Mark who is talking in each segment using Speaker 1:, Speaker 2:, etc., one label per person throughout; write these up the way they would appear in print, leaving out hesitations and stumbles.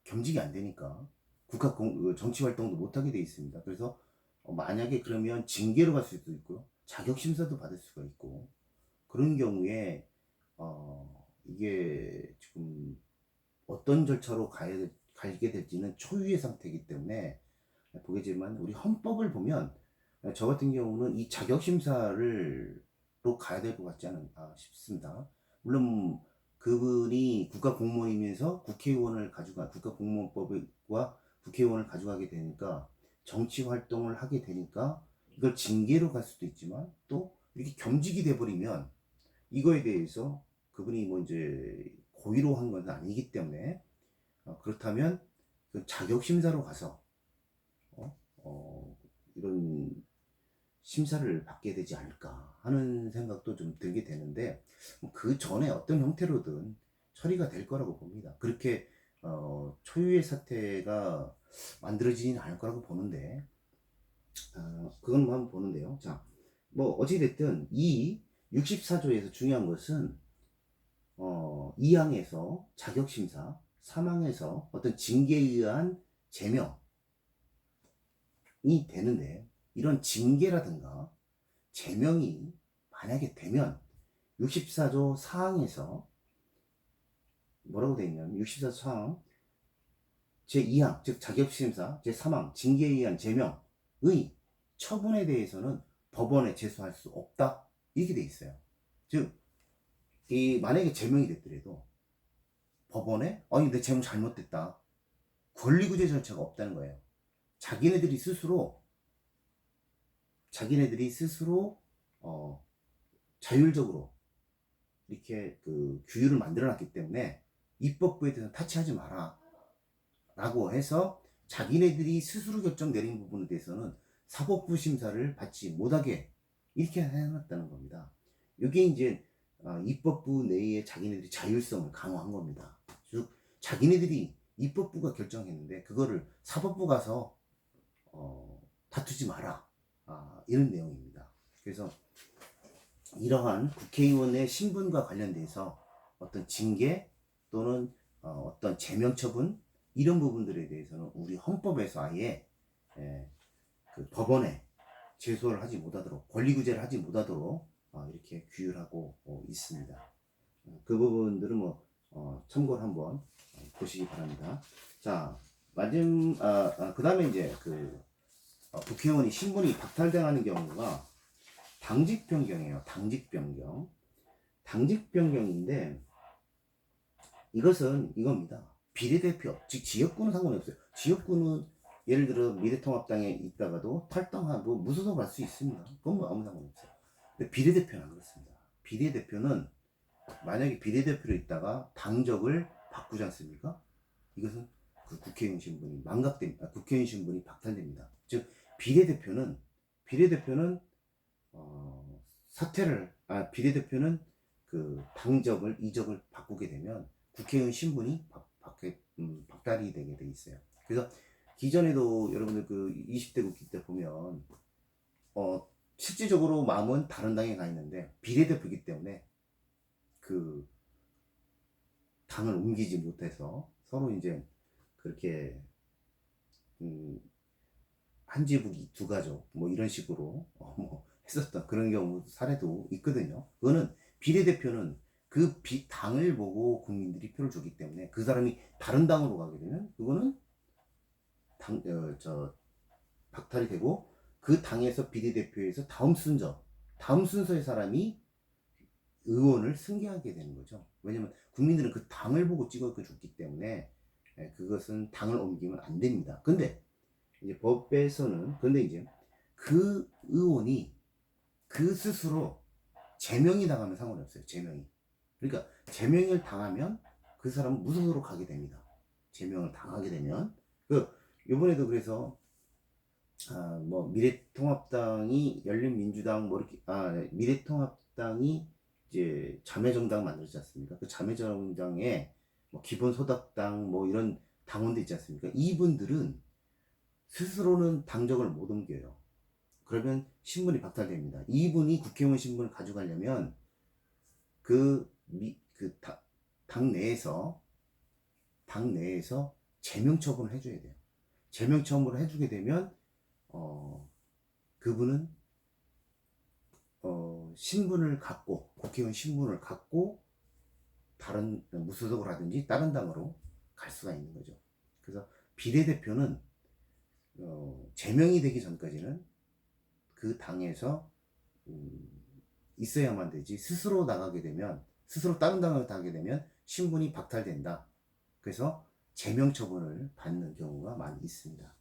Speaker 1: 겸직이 안 되니까 정치 활동도 못 하게 돼 있습니다. 그래서 만약에 그러면 징계로 갈 수도 있고요. 자격 심사도 받을 수가 있고 그런 경우에 이게 지금 어떤 절차로 가게 될지는 초유의 상태이기 때문에 보겠지만 우리 헌법을 보면 저 같은 경우는 이 자격 심사를 로 가야 될 것 같지 않나 싶습니다. 물론 그분이 국가공무원이면서 국가공무원법과 국회의원을 가져가게 되니까 정치 활동을 하게 되니까 이걸 징계로 갈 수도 있지만 또 이렇게 겸직이 돼버리면 이거에 대해서 그분이 뭐 이제 고의로 한 건 아니기 때문에 그렇다면 그 자격 심사로 가서 어, 어, 이런 심사를 받게 되지 않을까 하는 생각도 좀 들게 되는데 그 전에 어떤 형태로든 처리가 될 거라고 봅니다. 그렇게 초유의 사태가 만들어지지는 않을 거라고 보는데 그건 한번 보는데요. 자, 뭐 어찌됐든 이 64조에서 중요한 것은 2항에서 자격심사, 3항에서 어떤 징계에 의한 제명이 되는데 이런 징계라든가 제명이 만약에 되면 64조 4항에서 뭐라고 되어 있냐면 64조 4항 제2항 즉 자격심사 제3항 징계에 의한 제명의 처분에 대해서는 법원에 제소할 수 없다 이렇게 돼 있어요. 즉 이 만약에 제명이 됐더라도 법원에 아니 내 제명 잘못됐다 권리구제 절차가 없다는 거예요. 자기네들이 스스로 자율적으로 이렇게 그 규율을 만들어 놨기 때문에 입법부에 대해서 타치하지 마라 라고 해서 자기네들이 스스로 결정 내린 부분에 대해서는 사법부 심사를 받지 못하게 이렇게 해놨다는 겁니다. 이게 이제 입법부 내에 자기네들이 자율성을 강화한 겁니다. 즉 자기네들이 입법부가 결정했는데 그거를 사법부 가서 다투지 마라 이런 내용입니다. 그래서 이러한 국회의원의 신분과 관련돼서 어떤 징계 또는 어떤 제명 처분 이런 부분들에 대해서는 우리 헌법에서 아예 그 법원에 제소를 하지 못하도록 권리구제를 하지 못하도록 이렇게 규율하고 있습니다. 그 부분들은 뭐 참고를 한번 보시기 바랍니다. 자, 그 다음에 이제 그 국회의원이 신분이 박탈당하는 경우가 당직 변경이에요. 당직 변경. 당직 변경인데 이것은 이겁니다. 비례대표, 즉 지역구는 상관이 없어요. 지역구는 예를 들어 미래통합당에 있다가도 탈당하고 무소속 할 수 있습니다. 그건 뭐 아무 상관이 없어요. 근데 비례대표는 안 그렇습니다. 비례대표는 만약에 비례대표로 있다가 당적을 바꾸지 않습니까? 이것은 그 국회의원 신분이 망각됩니다. 국회의원 신분이 박탈됩니다. 즉 비례대표는 비례대표는 그 당적을 이적을 바꾸게 되면 국회의원 신분이 박탈이 되게 돼 있어요. 그래서 기존에도 여러분들 그 20대 국회 때 보면 실질적으로 마음은 다른 당에 가 있는데 비례대표이기 때문에 그 당을 옮기지 못해서 서로 이제 그렇게 한 지붕이 두 가족 뭐 이런 식으로 뭐 했었던 그런 경우 사례도 있거든요. 그거는 비례대표는 그 당을 보고 국민들이 표를 주기 때문에 그 사람이 다른 당으로 가게 되면 그거는 박탈이 되고 그 당에서 비례대표에서 다음 순서의 사람이 의원을 승계하게 되는 거죠. 왜냐면 국민들은 그 당을 보고 찍어줬기 때문에 그것은 당을 옮기면 안 됩니다. 근데 이제 근데 이제 그 의원이 그 스스로 제명이 당하면 상관이 없어요. 제명이. 그러니까 제명을 당하면 그 사람은 무소속으로 가게 됩니다. 제명을 당하게 되면 이번에도 그래서 뭐 미래통합당이 열린민주당 뭐 이렇게 미래통합당이 이제 자매정당 만들었지 않습니까? 그 자매정당에 뭐 기본소득당 뭐 이런 당원들 있지 않습니까? 이분들은 스스로는 당적을 못 옮겨요. 그러면 신분이 박탈됩니다. 이분이 국회의원 신분을 가져가려면 당 내에서 제명 처분을 해줘야 돼요. 제명 처분을 해주게 되면 그분은 신분을 갖고, 국회의원 신분을 갖고 다른 무소속을 하든지 다른 당으로 갈 수가 있는 거죠. 그래서 비례대표는 제명이 되기 전까지는 그 당에서 있어야만 되지, 스스로 나가게 되면, 스스로 다른 당을 가게 되면 신분이 박탈된다. 그래서 제명 처분을 받는 경우가 많이 있습니다.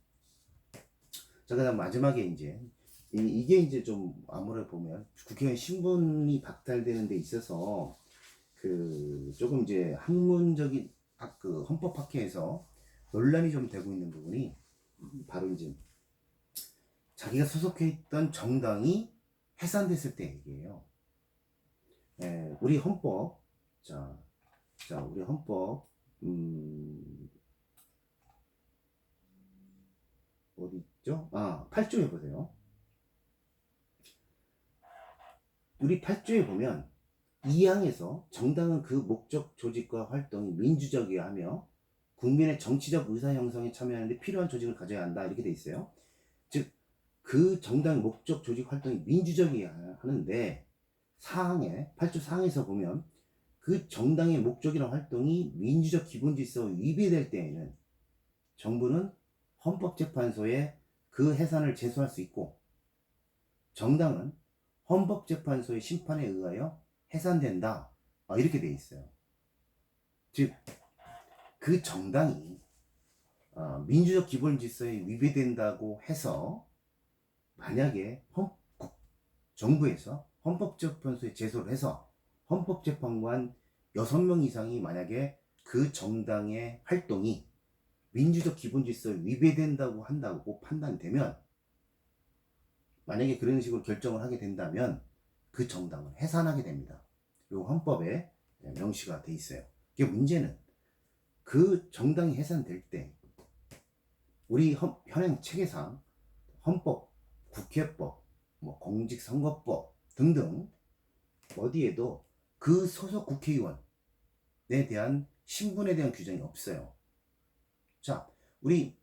Speaker 1: 자, 그다음 마지막에 이제 이게 이제 좀 아무래도 보면 국회의원 신분이 박탈되는 데 있어서 그 조금 이제 학문적인 그 헌법학회에서 논란이 좀 되고 있는 부분이 바로 이제 자기가 소속해 있던 정당이 해산됐을 때 얘기예요. 우리 헌법, 자 우리 헌법 어디 있죠? 8조에 보세요. 우리 8조에 보면 2항에서 정당은 그 목적, 조직과 활동이 민주적이어야 하며 국민의 정치적 의사 형성에 참여하는 데 필요한 조직을 가져야 한다, 이렇게 돼 있어요. 즉, 그 정당의 목적, 조직, 활동이 민주적이어야 하는데 8조 4항에서 보면 그 정당의 목적이나 활동이 민주적 기본 질서와 위배될 때에는 정부는 헌법재판소에 그 해산을 제소할 수 있고, 정당은 헌법재판소의 심판에 의하여 해산된다, 이렇게 돼 있어요. 즉, 그 정당이 민주적 기본 질서에 위배된다고 해서 만약에 정부에서 헌법재판소에 제소를 해서 헌법재판관 6명 이상이 만약에 그 정당의 활동이 민주적 기본 질서에 위배된다고 한다고 판단되면, 만약에 그런 식으로 결정을 하게 된다면 그 정당을 해산하게 됩니다. 이 헌법에 명시가 돼 있어요. 이게 문제는 그 정당이 해산될 때 우리 현행 체계상 헌법, 국회법, 공직선거법 등등 어디에도 그 소속 국회의원에 대한 신분에 대한 규정이 없어요. 자, 우리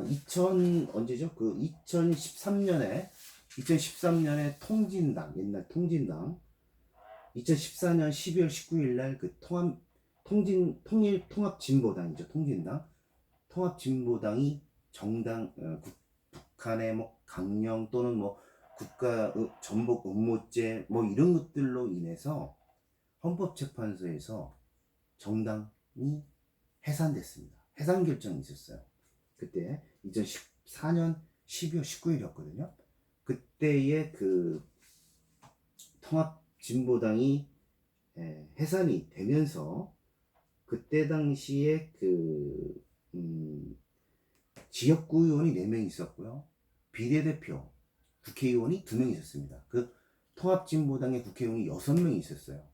Speaker 1: 2000 그 2013년에 통진당, 옛날 통진당 2014년 12월 19일 날 그 통합진보당이죠. 통합진보당이 정당 북한의 강령 또는 국가 전복 음모죄 이런 것들로 인해서 헌법재판소에서 정당이 해산됐습니다. 해산 결정이 있었어요. 그때 2014년 12월 19일이었거든요. 그때의 그 통합진보당이 해산이 되면서 그때 당시에 그 지역구 의원이 4명 있었고요. 비례대표 국회의원이 2명 있었습니다. 그 통합진보당의 국회의원이 6명이 있었어요.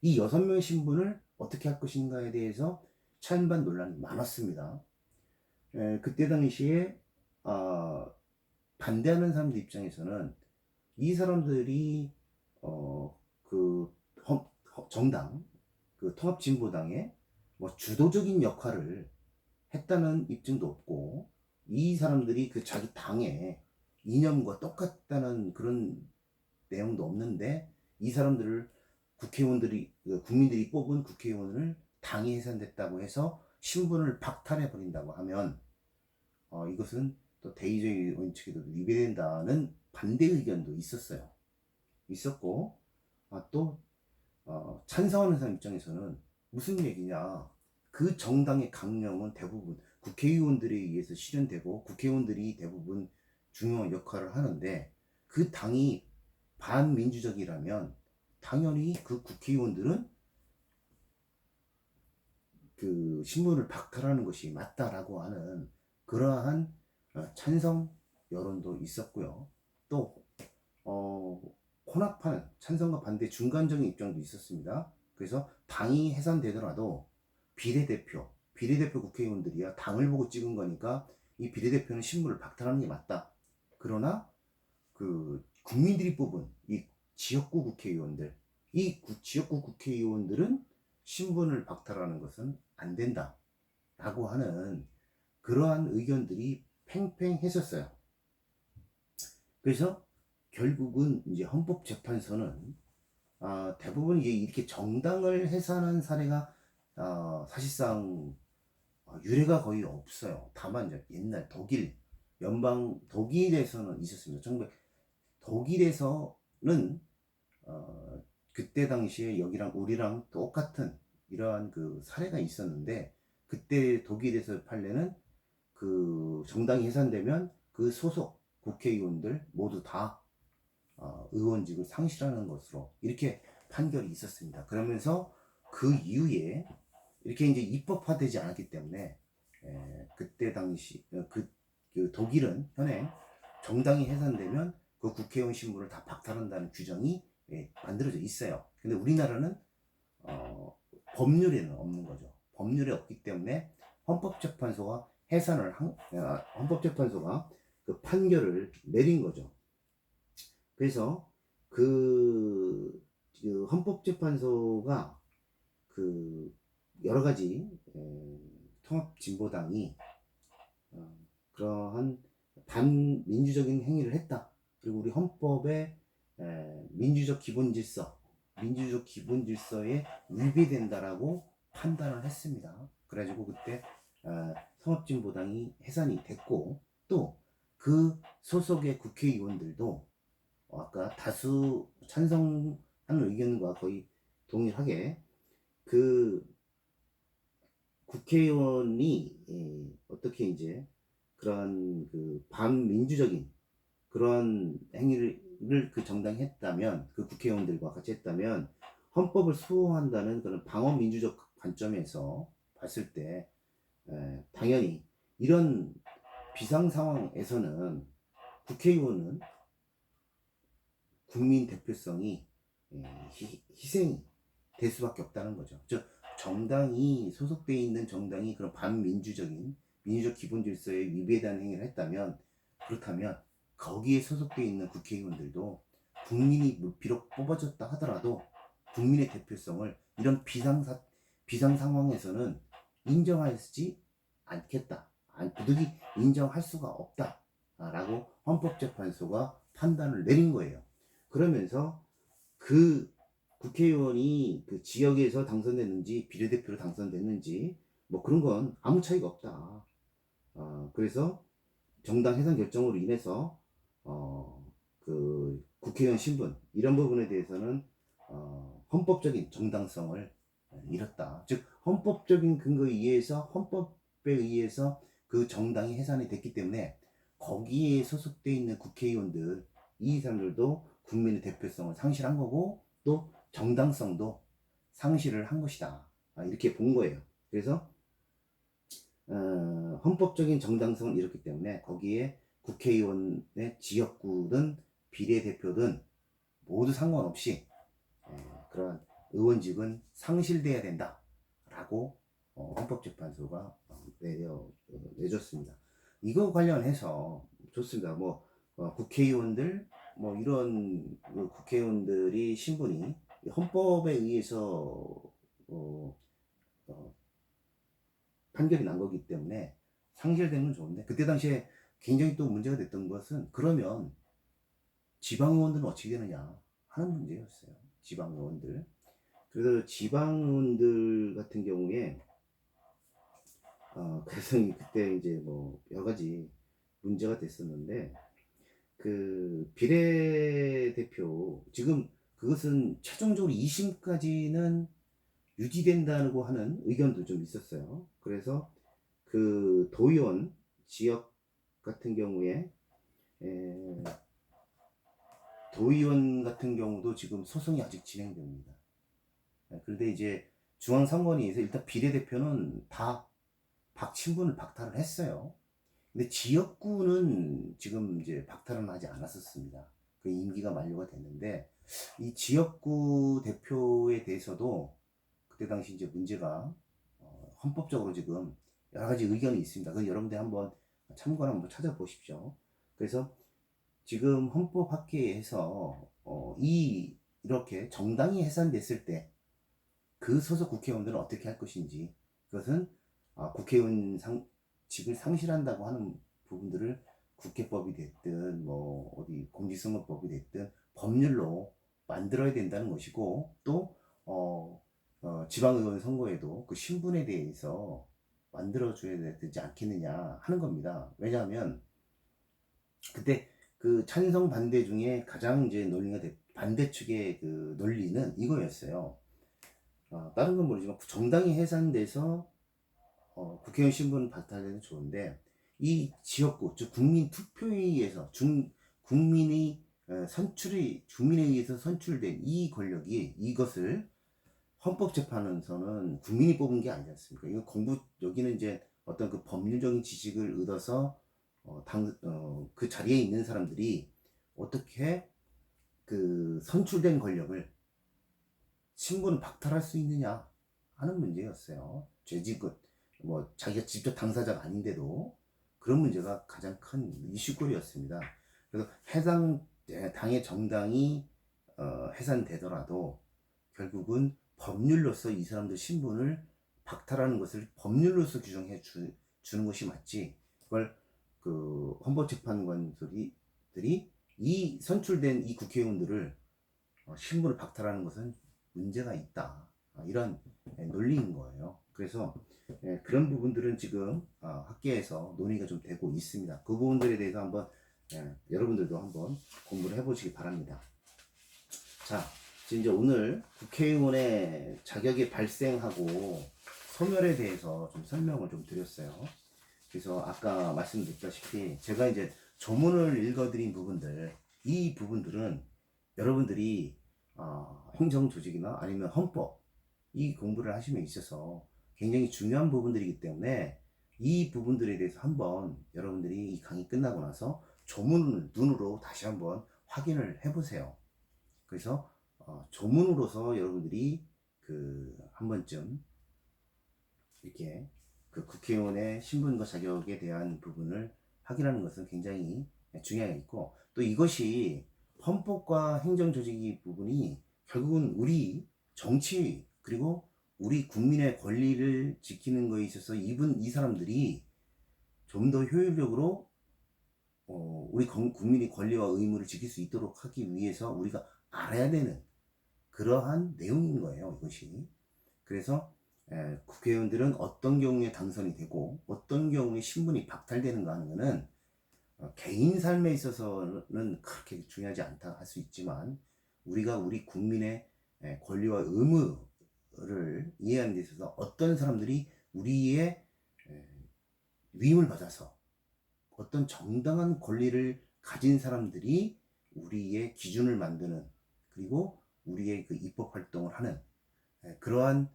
Speaker 1: 이 6명의 신분을 어떻게 할 것인가에 대해서 찬반 논란이 많았습니다. 그때 당시에 반대하는 사람들 입장에서는 이 사람들이 그 정당, 그 통합진보당의 주도적인 역할을 했다는 입증도 없고, 이 사람들이 그 자기 당의 이념과 똑같다는 그런 내용도 없는데, 이 사람들을 국민들이 뽑은 국회의원을 당이 해산됐다고 해서 신분을 박탈해 버린다고 하면 이것은 또 대의주의 원칙에도 위배된다는 반대 의견도 있었고, 또 찬성하는 사람 입장에서는 무슨 얘기냐, 그 정당의 강령은 대부분 국회의원들에 의해서 실현되고 국회의원들이 대부분 중요한 역할을 하는데, 그 당이 반민주적이라면 당연히 그 국회의원들은 그 신분을 박탈하는 것이 맞다라고 하는 그러한 찬성 여론도 있었고요. 또 혼합하는 찬성과 반대 중간적인 입장도 있었습니다. 그래서 당이 해산되더라도 비례대표 국회의원들이야 당을 보고 찍은 거니까 이 비례대표는 신분을 박탈하는 게 맞다. 그러나 그 국민들이 뽑은 이 지역구 국회의원들, 이 지역구 국회의원들은 신분을 박탈하는 것은 안 된다. 라고 하는 그러한 의견들이 팽팽했었어요. 그래서 결국은 이제 헌법재판소는 대부분 이제 이렇게 정당을 해산한 사례가 사실상 유례가 거의 없어요. 다만 이제 옛날 독일에서는 있었습니다. 독일에서는 그때 당시에 여기랑 우리랑 똑같은 이러한 그 사례가 있었는데, 그때 독일에서 판례는 그 정당이 해산되면 그 소속 국회의원들 모두 다 의원직을 상실하는 것으로 이렇게 판결이 있었습니다. 그러면서 그 이후에 이렇게 이제 입법화되지 않았기 때문에 그때 당시 그 독일은 현행 정당이 해산되면 그 국회의원 신분을 다 박탈한다는 규정이 만들어져 있어요. 근데 우리나라는 법률에는 없는 거죠. 법률에 없기 때문에 헌법재판소가 헌법재판소가 그 판결을 내린 거죠. 그래서 그 헌법재판소가 그 여러 가지 통합진보당이 그러한 반민주적인 행위를 했다. 그리고 우리 헌법의 민주적 기본질서에 위배된다라고 판단을 했습니다. 그래가지고 그때 통합진보당이 해산이 됐고, 또 그 소속의 국회의원들도 아까 다수 찬성하는 의견과 거의 동일하게 그 국회의원이 어떻게 이제 그런 그 반민주적인 그런 행위를 그 정당이 했다면, 그 국회의원들과 같이 했다면 헌법을 수호한다는 그런 방어민주적 관점에서 봤을 때 당연히 이런 비상 상황에서는 국회의원은 국민 대표성이 희생이 될 수밖에 없다는 거죠. 즉 정당이 소속되어 있는 정당이 그런 반민주적인 민주적 기본 질서에 위배되는 행위를 했다면, 그렇다면 거기에 소속되어 있는 국회의원들도 국민이 비록 뽑아줬다 하더라도 국민의 대표성을 이런 비상 상황에서는 인정하지 않겠다. 부득이 인정할 수가 없다라고 헌법재판소가 판단을 내린 거예요. 그러면서 그 국회의원이 그 지역에서 당선됐는지 비례대표로 당선됐는지 뭐 그런 건 아무 차이가 없다. 그래서 정당 해산 결정으로 인해서 그 국회의원 신분 이런 부분에 대해서는 헌법적인 정당성을 잃었다. 즉 헌법적인 근거에 의해서, 헌법에 의해서 그 정당이 해산이 됐기 때문에 거기에 소속되어 있는 국회의원들, 이 사람들도 국민의 대표성을 상실한 거고 또 정당성도 상실을 한 것이다. 이렇게 본 거예요. 그래서 헌법적인 정당성을 잃었기 때문에 거기에 국회의원의 지역구든 비례대표든 모두 상관없이 그런 의원직은 상실돼야 된다라고 헌법재판소가 내줬습니다. 이거 관련해서 좋습니다. 뭐 국회의원들 뭐 이런 국회의원들이 신분이 헌법에 의해서 판결이 난 거기 때문에 상실된 건 좋은데, 그때 당시에 굉장히 또 문제가 됐던 것은 그러면 지방의원들은 어떻게 되느냐 하는 문제였어요. 지방의원들. 그래서 지방의원들 같은 경우에 그래서 그때 이제 뭐 여러 가지 문제가 됐었는데, 그 비례대표 지금 그것은 최종적으로 2심까지는 유지된다고 하는 의견도 좀 있었어요. 그래서 그 도의원 지역 같은 경우에 도의원 같은 경우도 지금 소송이 아직 진행됩니다. 그런데 이제 중앙선관위에서 일단 비례대표는 다 신분을 박탈을 했어요. 근데 지역구는 지금 이제 박탈은 하지 않았었습니다. 그 임기가 만료가 됐는데, 이 지역구 대표에 대해서도 그때 당시 이제 문제가 헌법적으로 지금 여러 가지 의견이 있습니다. 그 여러분들 한번 참고를 한번 찾아보십시오. 그래서 지금 헌법학계에서 이렇게 정당이 해산됐을 때 그 소속 국회의원들은 어떻게 할 것인지, 그것은 국회의원 직을 상실한다고 하는 부분들을 국회법이 됐든 뭐 어디 공직선거법이 됐든 법률로 만들어야 된다는 것이고, 또 지방의원 선거에도 그 신분에 대해서 만들어줘야 되지 않겠느냐 하는 겁니다. 왜냐하면 그때 그 찬성 반대 중에 가장 이제 논리가 반대 측의 그 논리는 이거였어요. 다른 건 모르지만 정당이 해산돼서 국회의원 신분 박탈되는 좋은데, 이 지역구 즉 국민 투표에 의해서 국민이 국민에 의해서 선출된 이 권력이, 이것을 헌법재판소는 국민이 뽑은 게 아니지 않습니까? 이거 여기는 이제 어떤 그 법률적인 지식을 얻어서 그 자리에 있는 사람들이 어떻게 그 선출된 권력을 신분 박탈할 수 있느냐 하는 문제였어요. 죄직은 뭐 자기가 직접 당사자가 아닌데도 그런 문제가 가장 큰 이슈거리였습니다. 그래서 당의 정당이 해산되더라도 결국은 법률로서 이 사람들 신분을 박탈하는 것을 법률로서 규정해 주는 것이 맞지, 그걸 그 헌법재판관들이 이 선출된 이 국회의원들을 신분을 박탈하는 것은 문제가 있다, 이런 논리인 거예요. 그래서 그런 부분들은 지금 학계에서 논의가 좀 되고 있습니다. 그 부분들에 대해서 한번 여러분들도 한번 공부를 해보시기 바랍니다. 자, 이제 오늘 국회의원의 자격이 발생하고 소멸에 대해서 좀 설명을 좀 드렸어요. 그래서 아까 말씀드렸다시피 제가 이제 조문을 읽어드린 부분들, 이 부분들은 여러분들이 행정조직이나 아니면 헌법, 이 공부를 하심에 있어서 굉장히 중요한 부분들이기 때문에 이 부분들에 대해서 한번 여러분들이 이 강의 끝나고 나서 조문을 눈으로 다시 한번 확인을 해보세요. 그래서 조문으로서 여러분들이 그 한 번쯤 이렇게 그 국회의원의 신분과 자격에 대한 부분을 확인하는 것은 굉장히 중요하게 있고, 또 이것이 헌법과 행정조직이 부분이 결국은 우리 정치 그리고 우리 국민의 권리를 지키는 것에 있어서 이 사람들이 좀 더 효율적으로 우리 국민의 권리와 의무를 지킬 수 있도록 하기 위해서 우리가 알아야 되는 그러한 내용인 거예요, 이것이. 그래서 국회의원들은 어떤 경우에 당선이 되고 어떤 경우에 신분이 박탈되는가 하는 것은 개인 삶에 있어서는 그렇게 중요하지 않다 할 수 있지만, 우리가 우리 국민의 권리와 의무를 이해하는 데 있어서 어떤 사람들이 우리의 위임을 받아서 어떤 정당한 권리를 가진 사람들이 우리의 기준을 만드는, 그리고 우리의 그 입법 활동을 하는 그러한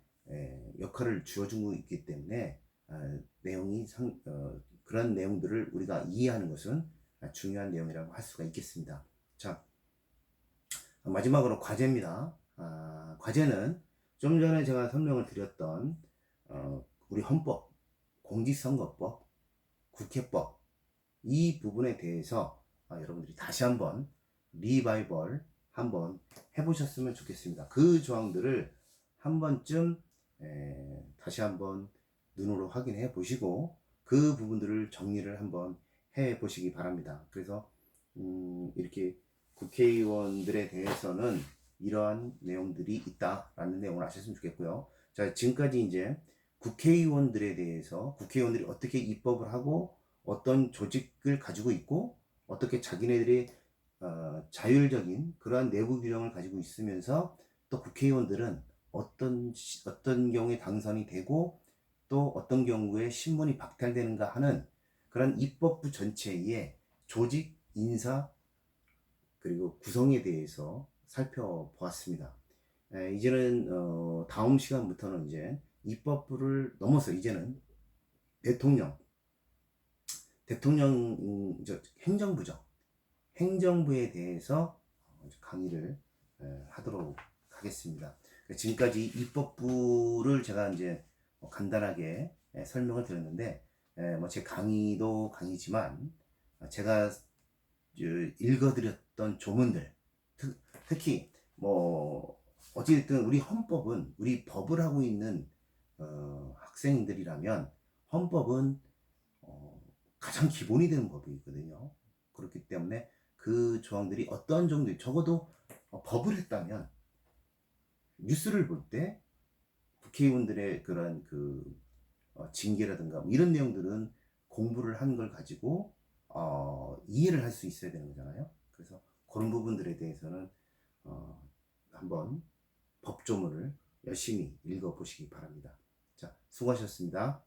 Speaker 1: 역할을 주어주고 있기 때문에 그런 내용들을 우리가 이해하는 것은 중요한 내용이라고 할 수가 있겠습니다. 자, 마지막으로 과제입니다. 과제는 좀 전에 제가 설명을 드렸던 우리 헌법, 공직선거법, 국회법, 이 부분에 대해서 여러분들이 다시 한번 리바이벌 한번 해보셨으면 좋겠습니다. 그 조항들을 한 번쯤 다시 한번 눈으로 확인해 보시고 그 부분들을 정리를 한번 해 보시기 바랍니다. 그래서 이렇게 국회의원들에 대해서는 이러한 내용들이 있다라는 내용을 아셨으면 좋겠고요. 자, 지금까지 이제 국회의원들에 대해서 국회의원들이 어떻게 입법을 하고 어떤 조직을 가지고 있고 어떻게 자기네들이 자율적인 그러한 내부 규정을 가지고 있으면서 또 국회의원들은 어떤 경우에 당선이 되고 또 어떤 경우에 신분이 박탈되는가 하는 그런 입법부 전체의 조직, 인사, 그리고 구성에 대해서 살펴보았습니다. 이제는 다음 시간부터는 이제 입법부를 넘어서 이제는 행정부죠. 행정부에 대해서 강의를 하도록 하겠습니다. 지금까지 입법부를 제가 이제 간단하게 설명을 드렸는데, 제 강의도 강의지만 제가 읽어드렸던 조문들, 특히 어찌됐든 우리 헌법은, 우리 법을 하고 있는 학생들이라면 헌법은 가장 기본이 되는 법이거든요. 그렇기 때문에 그 조항들이 어떤 정도, 적어도 법을 했다면 뉴스를 볼 때 국회의원들의 그런 징계라든가 뭐 이런 내용들은 공부를 한 걸 가지고 이해를 할 수 있어야 되는 거잖아요. 그래서 그런 부분들에 대해서는 한번 법조문을 열심히 읽어보시기 바랍니다. 자, 수고하셨습니다.